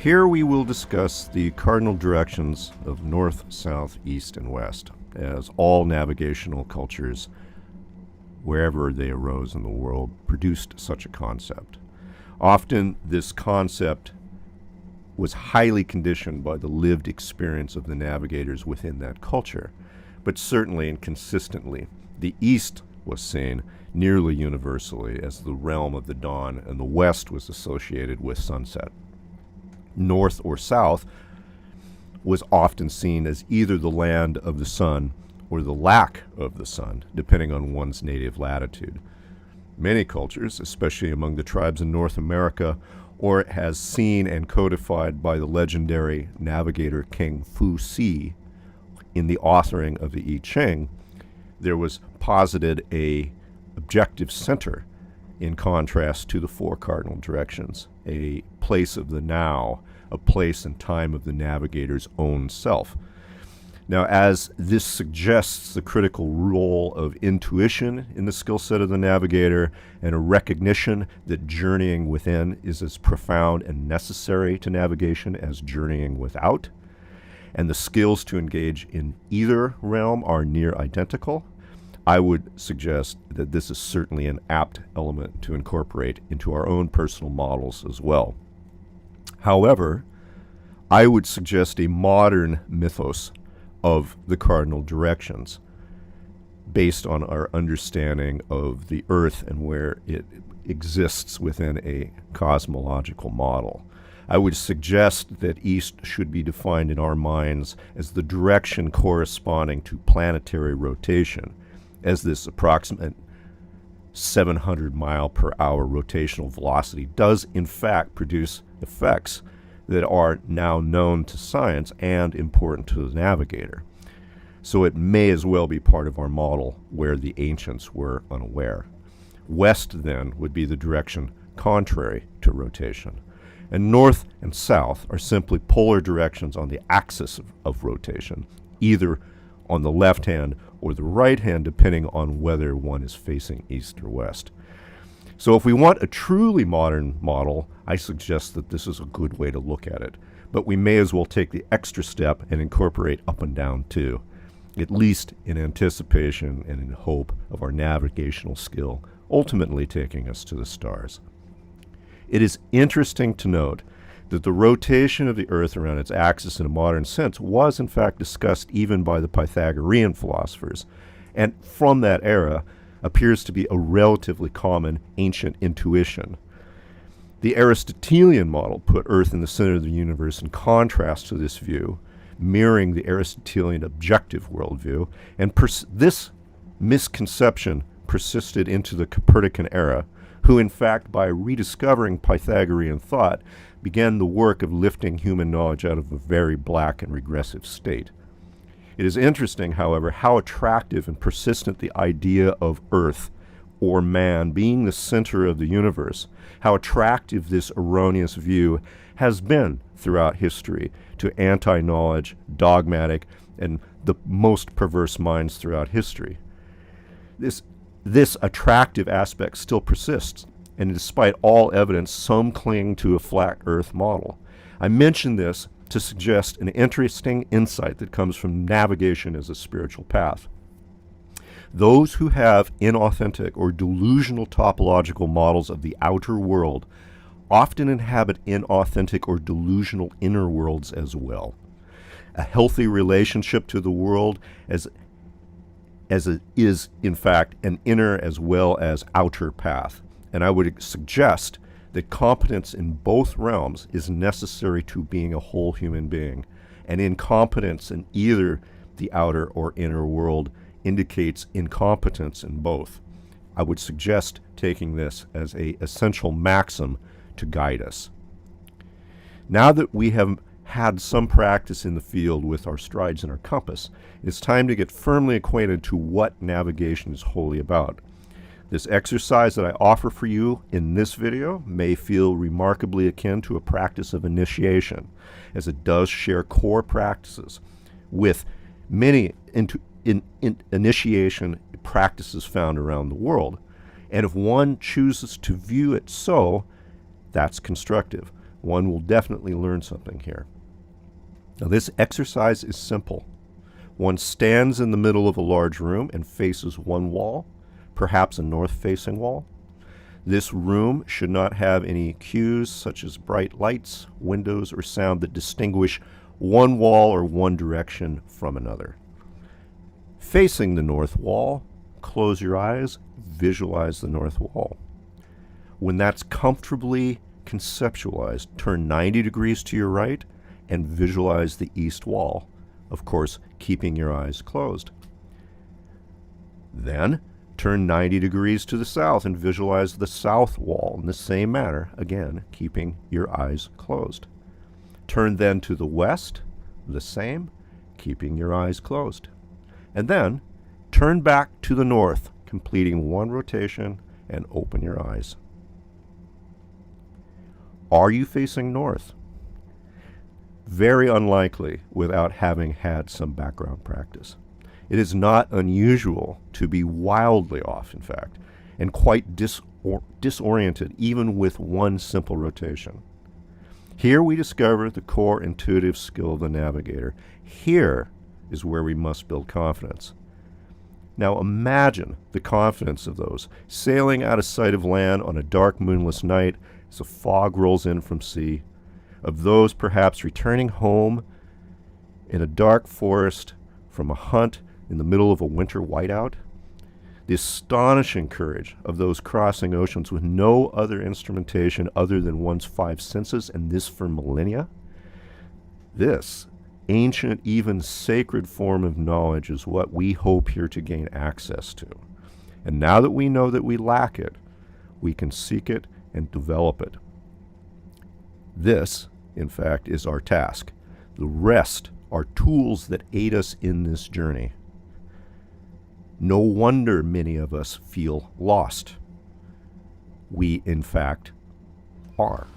Here we will discuss the cardinal directions of north, south, east, and west, as all navigational cultures, wherever they arose in the world, produced such a concept. Often this concept was highly conditioned by the lived experience of the navigators within that culture, but certainly and consistently, the East was seen nearly universally as the realm of the dawn, and the West was associated with sunset. North or South was often seen as either the land of the sun or the lack of the sun, depending on one's native latitude. Many cultures, especially among the tribes in North America, or as seen and codified by the legendary navigator King Fu Si in the authoring of the I Ching, there was posited a objective center in contrast to the four cardinal directions, a place of the now, a place and time of the navigator's own self. Now, as this suggests the critical role of intuition in the skill set of the navigator and a recognition that journeying within is as profound and necessary to navigation as journeying without, and the skills to engage in either realm are near identical, I would suggest that this is certainly an apt element to incorporate into our own personal models as well. However, I would suggest a modern mythos of the cardinal directions based on our understanding of the Earth and where it exists within a cosmological model. I would suggest that East should be defined in our minds as the direction corresponding to planetary rotation, as this approximate 700 mile per hour rotational velocity does in fact produce effects that are now known to science and important to the navigator. So it may as well be part of our model where the ancients were unaware. West then would be the direction contrary to rotation. And north and south are simply polar directions on the axis of rotation, either on the left hand or the right hand, depending on whether one is facing east or west. So if we want a truly modern model, I suggest that this is a good way to look at it. But we may as well take the extra step and incorporate up and down too, at least in anticipation and in hope of our navigational skill ultimately taking us to the stars. It is interesting to note that the rotation of the Earth around its axis in a modern sense was in fact discussed even by the Pythagorean philosophers, and from that era appears to be a relatively common ancient intuition. The Aristotelian model put Earth in the center of the universe in contrast to this view, mirroring the Aristotelian objective worldview, and this misconception persisted into the Copernican era, who in fact, by rediscovering Pythagorean thought, began the work of lifting human knowledge out of a very black and regressive state. It is interesting, however, how attractive and persistent the idea of Earth or man being the center of the universe, how attractive this erroneous view has been throughout history to anti-knowledge, dogmatic, and the most perverse minds throughout history. This attractive aspect still persists, and despite all evidence, some cling to a flat Earth model. I mention this to suggest an interesting insight that comes from navigation as a spiritual path. Those who have inauthentic or delusional topological models of the outer world often inhabit inauthentic or delusional inner worlds as well. A healthy relationship to the world as it is, in fact, an inner as well as outer path. And I would suggest that competence in both realms is necessary to being a whole human being, and incompetence in either the outer or inner world indicates incompetence in both. I would suggest taking this as an essential maxim to guide us. Now that we have had some practice in the field with our strides and our compass, it's time to get firmly acquainted to what navigation is wholly about. This exercise that I offer for you in this video may feel remarkably akin to a practice of initiation, as it does share core practices with many initiation practices found around the world. And if one chooses to view it so, that's constructive. one will definitely learn something here. Now, this exercise is simple. One stands in the middle of a large room and faces one wall, perhaps a north-facing wall. This room should not have any cues such as bright lights, windows, or sound that distinguish one wall or one direction from another. Facing the north wall, close your eyes, visualize the north wall. When that's comfortably conceptualized, turn 90 degrees to your right and visualize the east wall, of course, keeping your eyes closed. Then, turn 90 degrees to the south and visualize the south wall in the same manner, again, keeping your eyes closed. Turn then to the west, the same, keeping your eyes closed. And then, turn back to the north, completing one rotation, and open your eyes. Are you facing north? Very unlikely without having had some background practice. It is not unusual to be wildly off, in fact, and quite disoriented even with one simple rotation. Here we discover the core intuitive skill of the navigator. Here is where we must build confidence. Now imagine the confidence of those sailing out of sight of land on a dark, moonless night as a fog rolls in from sea, of those perhaps returning home in a dark forest from a hunt in the middle of a winter whiteout. The astonishing courage of those crossing oceans with no other instrumentation other than one's five senses, and this for millennia. This ancient, even sacred form of knowledge is what we hope here to gain access to. And now that we know that we lack it, we can seek it and develop it. This, in fact, is our task. The rest are tools that aid us in this journey. No wonder many of us feel lost. We, in fact, are.